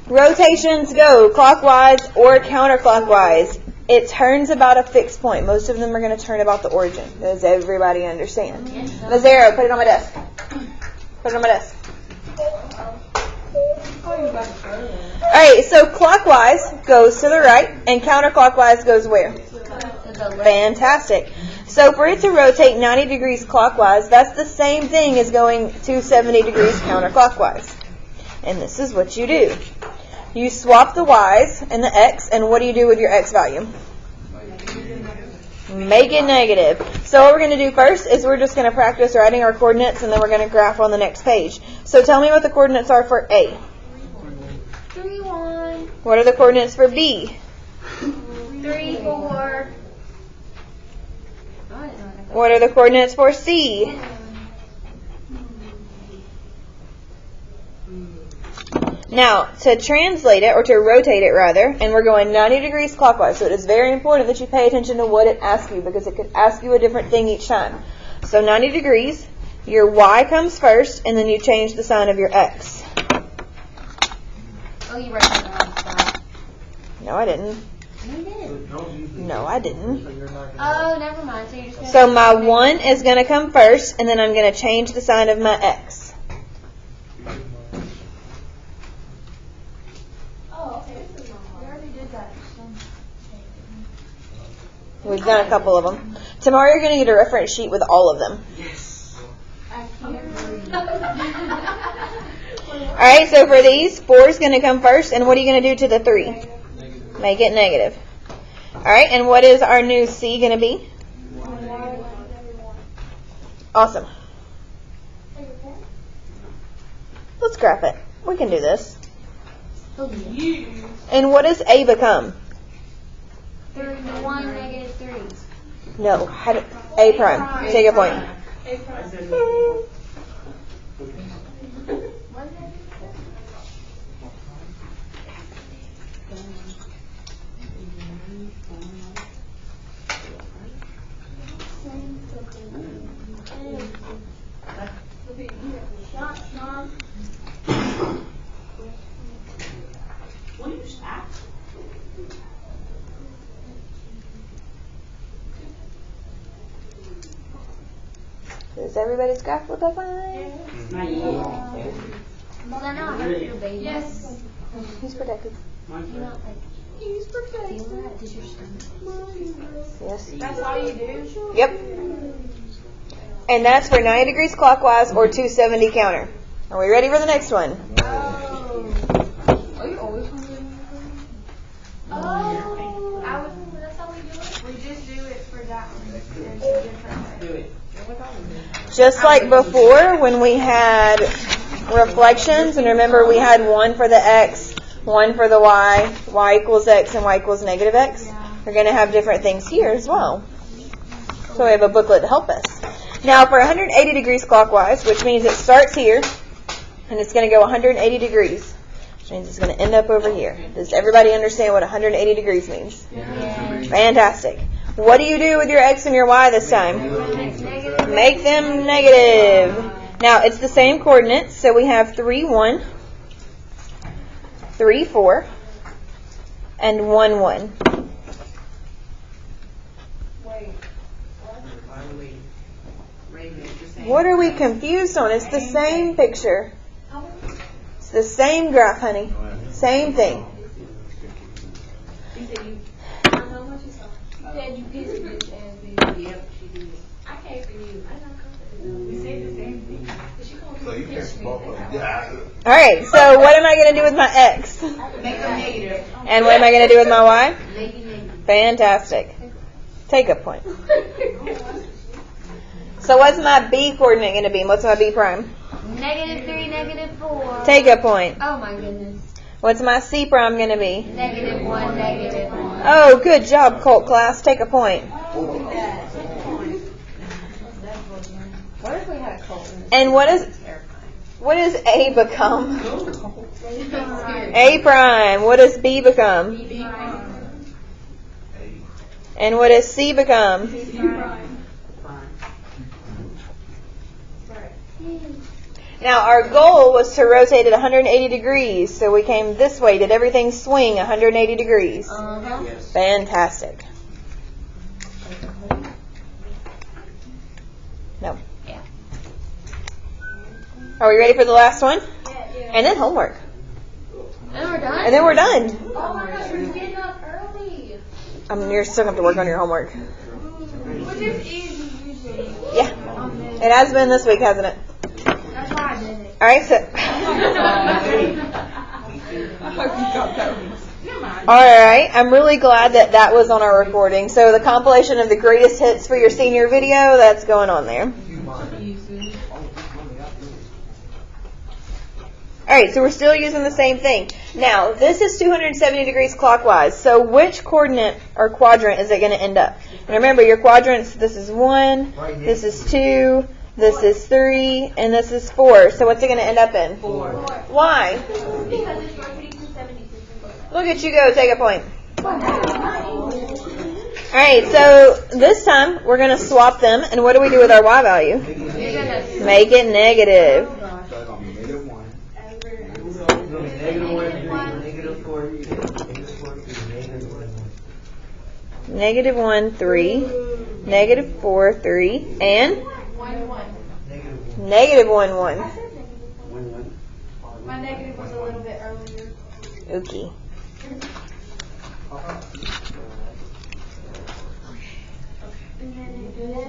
Rotations go clockwise or counterclockwise. It turns about a fixed point. Most of them are going to turn about the origin. Does everybody understand? Mazzaro, put it on my desk. Put it on my desk. Alright, so clockwise goes to the right, and counterclockwise goes where? Fantastic. So for it to rotate 90 degrees clockwise, that's the same thing as going 270 degrees counterclockwise. And this is what you do. You swap the y's and the x, and what do you do with your x value? Make it negative. So what we're going to do first is we're just going to practice writing our coordinates, and then we're going to graph on the next page. So tell me what the coordinates are for A. 3, 1. What are the coordinates for B? 3, 4. What are the coordinates for C? Now, to translate it, or to rotate it rather, and we're going 90 degrees clockwise, so it is very important that you pay attention to what it asks you, because it could ask you a different thing each time. So 90 degrees, your y comes first, and then you change the sign of your x. Oh, you wrote it on the spot. No, I didn't. You did. No, I didn't. Oh, never mind. So you're just gonna So my 1 is going to come first, and then I'm going to change the sign of my x. Oh, okay. This is we already did that. We've done a couple of them. Tomorrow you're going to get a reference sheet with all of them. Alright, so for these, 4 is going to come first, and what are you going to do to the 3? Make it negative. Alright, and what is our new C going to be? Awesome. Let's graph it. We can do this. And what does A become? 1, negative 3. No, A prime. Take a point. Does everybody's graph look like mine? Well, then I'll hurt your baby. Yes. He's protected. He's protected. Feel that? Does your stomach? Yes. That's all you do? Yep. And that's for 90 degrees clockwise or 270 counter. Are we ready for the next one? Are you always hungry? Oh. That's how we do it? We just do it for that one. There's a different way. Just like before when we had reflections, and remember we had 1 for the x, 1 for the y equals x, and y equals negative x. We're going to have different things here as well. So we have a booklet to help us. Now for 180 degrees clockwise, which means it starts here, and it's going to go 180 degrees, which means it's going to end up over here. Does everybody understand what 180 degrees means? Yeah. Fantastic. What do you do with your x and your y this time? Make them negative. Now, it's the same coordinates, so we have 3, 1, 3, 4, and 1, 1. What are we confused on? It's the same picture. It's the same graph, honey. Same thing. Alright, so what am I going to do with my x? Make them negative. And what am I going to do with my y? Make it negative. Fantastic. Take a point. So what's my b coordinate going to be? What's my b prime? Negative 3, negative 4. Take a point. Oh my goodness. What's my c prime going to be? Negative 1, negative 1. Oh, good job, Colt class. Take a point. What if we had a Colt? And what does a become? A prime. What does b become? And what does c become? Now, our goal was to rotate it 180 degrees, so we came this way. Did everything swing 180 degrees? Yes. Fantastic. No. Yeah. Are we ready for the last one? Yeah. And then homework. And we're done? And then we're done. Oh my gosh, we're getting up early. You're still going to have to work on your homework. Which is easy usually. Yeah. It has been this week, hasn't it? That's why I did it. All right, so. All right, I'm really glad that that was on our recording. So the compilation of the greatest hits for your senior video, that's going on there. All right, so we're still using the same thing. Now, this is 270 degrees clockwise. So which coordinate or quadrant is it going to end up? And remember, your quadrants, this is 1, this is 2, this is 3, and this is 4. So what's it going to end up in? 4. Why? Because it's rotating 270. Look at you go, take a point. All right, so this time we're going to swap them. And what do we do with our y value? Make it negative. Negative 1, 3. Negative 4, 3. And? 1, 1. Negative 1, 1. My negative was a little bit earlier. Okay. And then it did it.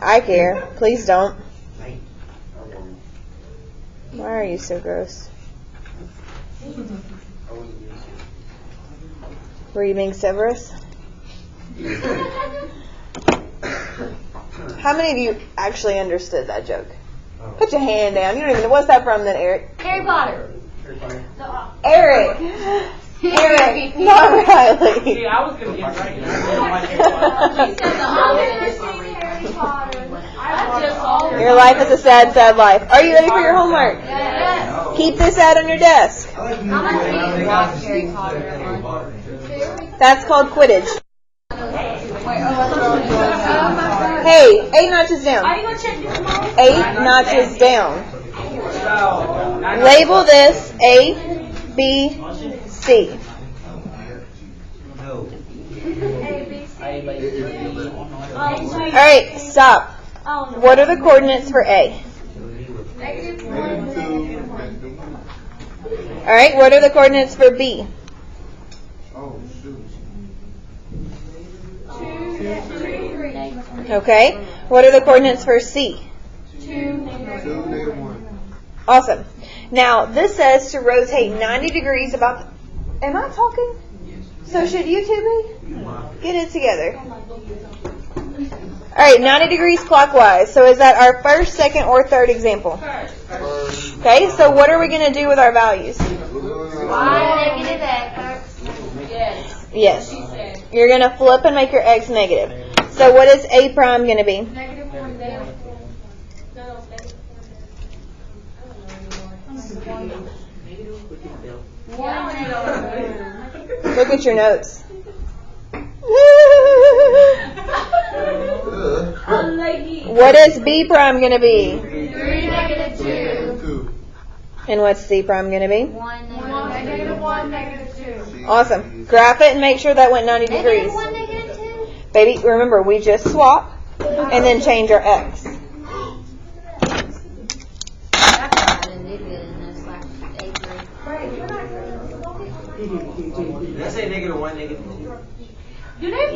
I care. Please don't. Why are you so gross? Were you being Severus? How many of you actually understood that joke? Put your hand down. You don't even know. What's that from then, Eric? Harry Potter. Eric. Eric, not Riley. See, I was going to get right. Harry Potter. Your life is a sad, sad life. Are you ready for your homework? Yes. Keep this out on your desk. I'm going to watch Harry Potter. That's called Quidditch. Hey, 8 notches down. Are you going to check this tomorrow? 8 notches down. Label this A, B, C. All right, stop. What are the coordinates for A? Negative 1, negative 1. All right, what are the coordinates for B? 2, 3. Okay, what are the coordinates for C? 2, negative 1. Awesome. Now, this says to rotate 90 degrees about... Am I talking? So should you two be? Get it together. All right, 90 degrees clockwise. So is that our first, second, or third example? Okay, so what are we going to do with our values? Y negative X. Yes. Yes. You're going to flip and make your x negative. So what is A prime going to be? Negative 1, negative 4. Look at your notes. What is B prime going to be? 3, negative 2. And what's C prime going to be? 1 Negative 1, negative 2. Awesome. Graph it and make sure that went 90 degrees. 1 negative 2. Baby, remember, we just swap and then change our x. Did I say negative 1, negative 2? Do they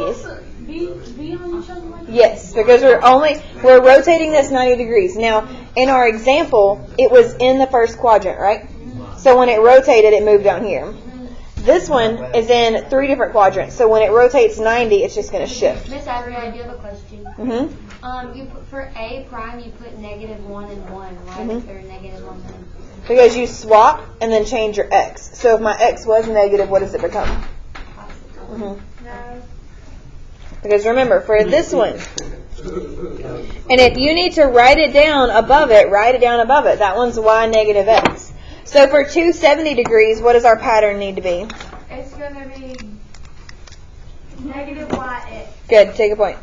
be on each other like that? Yes, because we're rotating this 90 degrees. Now, in our example, it was in the first quadrant, right? So when it rotated, it moved down here. This one is in 3 different quadrants. So when it rotates 90, it's just going to shift. Miss Avery, I do have a question. Mm-hmm. You put, for A prime, you put negative 1 and 1, right? Or negative 1 and Because you swap and then change your x. So if my x was negative, what does it become? Mm-hmm. No. Because remember, for this one, and if you need to write it down above it, write it down above it. That one's y negative x. So for 270 degrees, what does our pattern need to be? It's going to be negative y x. Good. Take a point.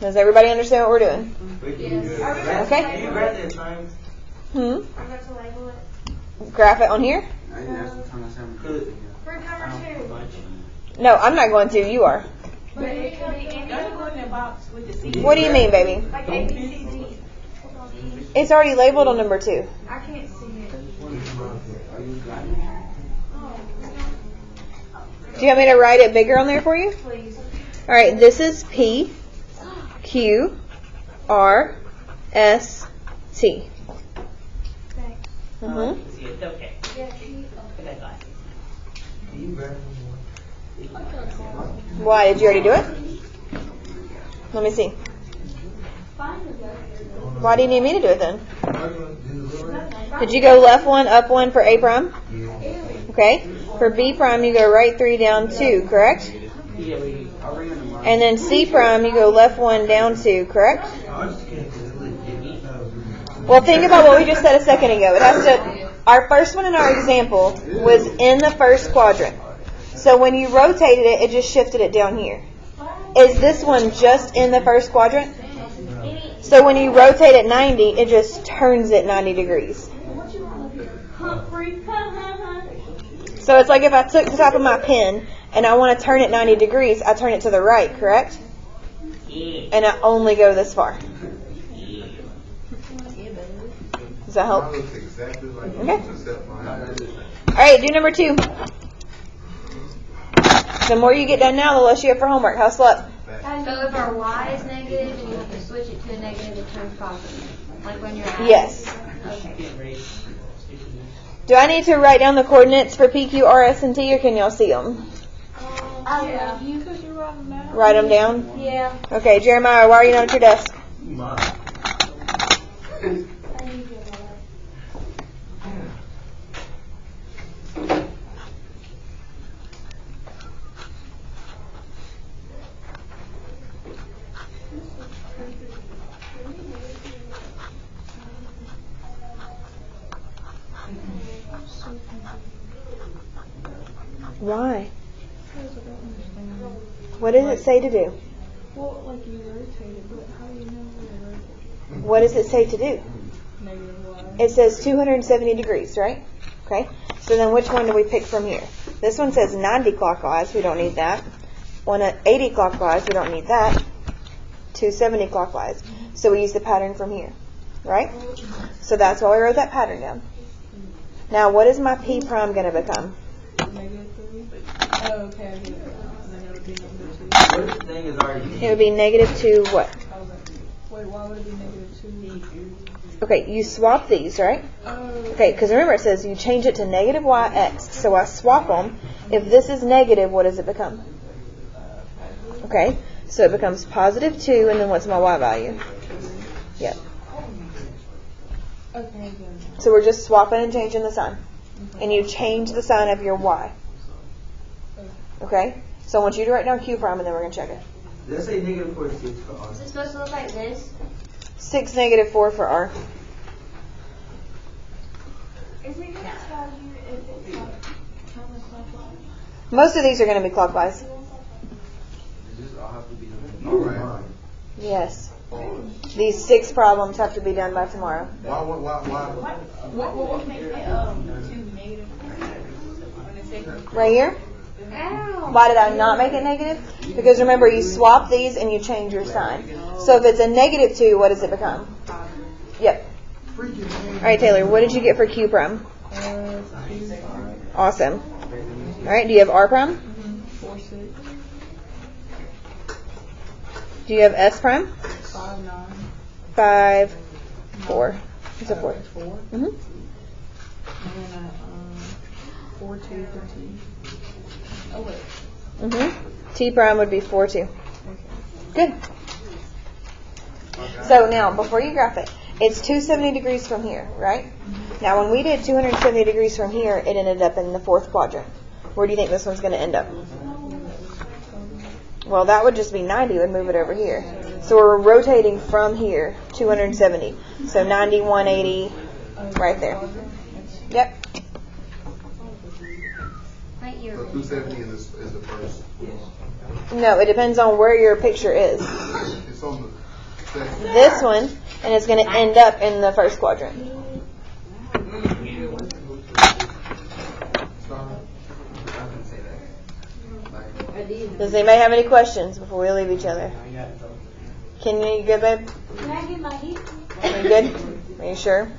Does everybody understand what we're doing? Okay. Can you grab the assignments? Hmm. I got to label it. Graph it on here? For number 2. No, I'm not going to. You are. But it could be any. What do you mean, baby? Like A, B, C, D. It's already labeled on number 2. I can't see it. Do you want me to write it bigger on there for you? Please. All right. This is P, Q, R, S, T. Thanks. Mm-hmm. See, it's okay. Yeah, see. I got glasses. Why? Did you already do it? Let me see. Why do you need me to do it then? Did you go left 1, up 1 for A prime? Okay. For B prime, you go right 3, down 2, correct? Yeah, we. And then C prime, you go left 1, down 2, correct? Well, think about what we just said a second ago. It has to. Our first one in our example was in the first quadrant. So when you rotated it, it just shifted it down here. Is this one just in the first quadrant? So when you rotate it 90, it just turns it 90 degrees. So it's like if I took the top of my pen and I want to turn it 90 degrees, I turn it to the right, correct? And I only go this far. Does that help? Okay. All right, do number 2. The more you get done now, the less you have for homework. How's slept? So if our y is negative and you have to switch it to a negative, it turns positive. Like when you're adding. Yes. Okay. Do I need to write down the coordinates for P, Q, R, S, and T, or can y'all see them? Yeah. Write them down? Yeah. Okay, Jeremiah, why are you not at your desk? Why? What does it say to do? Well, like you rotate it, but how do you know where to rotate? What does it say to do? Negative y. It says 270 degrees, right? Okay. So then which one do we pick from here? This one says 90 clockwise. We don't need that. One at 80 clockwise. We don't need that. 270 clockwise. So we use the pattern from here, right? So that's why we wrote that pattern down. Now what is my P prime going to become? Negative 3? Oh, okay, I get it. And then it would be number 2. This thing is already. It would be negative 2 what? Wait, why would it be negative 2? Okay, you swap these, right? Oh, Okay, because remember it says you change it to negative y, x. So I swap them. If this is negative, what does it become? Okay, so it becomes positive 2, and then what's my y value? Yep. okay, good. So we're just swapping and changing the sign. And you change the sign of your y. Okay? So I want you to write down Q prime, and then we're going to check it. Let's say negative 46 for R. Is it supposed to look like this? 6, negative 4 for R. Is it going to tell you if it's like counterclockwise? Most of these are going to be clockwise. Alright. Yes. These 6 problems have to be done by tomorrow. Why? What would make it 2 negative? When it says Right here? Ow. Why did I not make it negative? Because remember, you swap these and you change your sign. So if it's a negative 2, what does it become? Yep. All right, Taylor, what did you get for Q prime? 2, 5, Awesome. All right, do you have R prime? 4, 6, Do you have S prime? 5, 9, 5, 4. It's a 4. 4. Mm-hmm. And then 4, 2 for T. Oh, wait. Mm-hmm. T prime would be 4, 2. Okay. Good. So now, before you graph it, it's 270 degrees from here, right? Now, when we did 270 degrees from here, it ended up in the 4th quadrant. Where do you think this one's going to end up? Well, that would just be 90. Would move it over here. So we're rotating from here, 270. So 90, 180, right there. Yep. Right, you're 270 is the first. No, it depends on where your picture is. It's on the second. This one, and it's going to end up in the first quadrant. Does anybody have any questions before we leave each other? Can you good, babe? Can I get my heat? Are you good? Are you sure?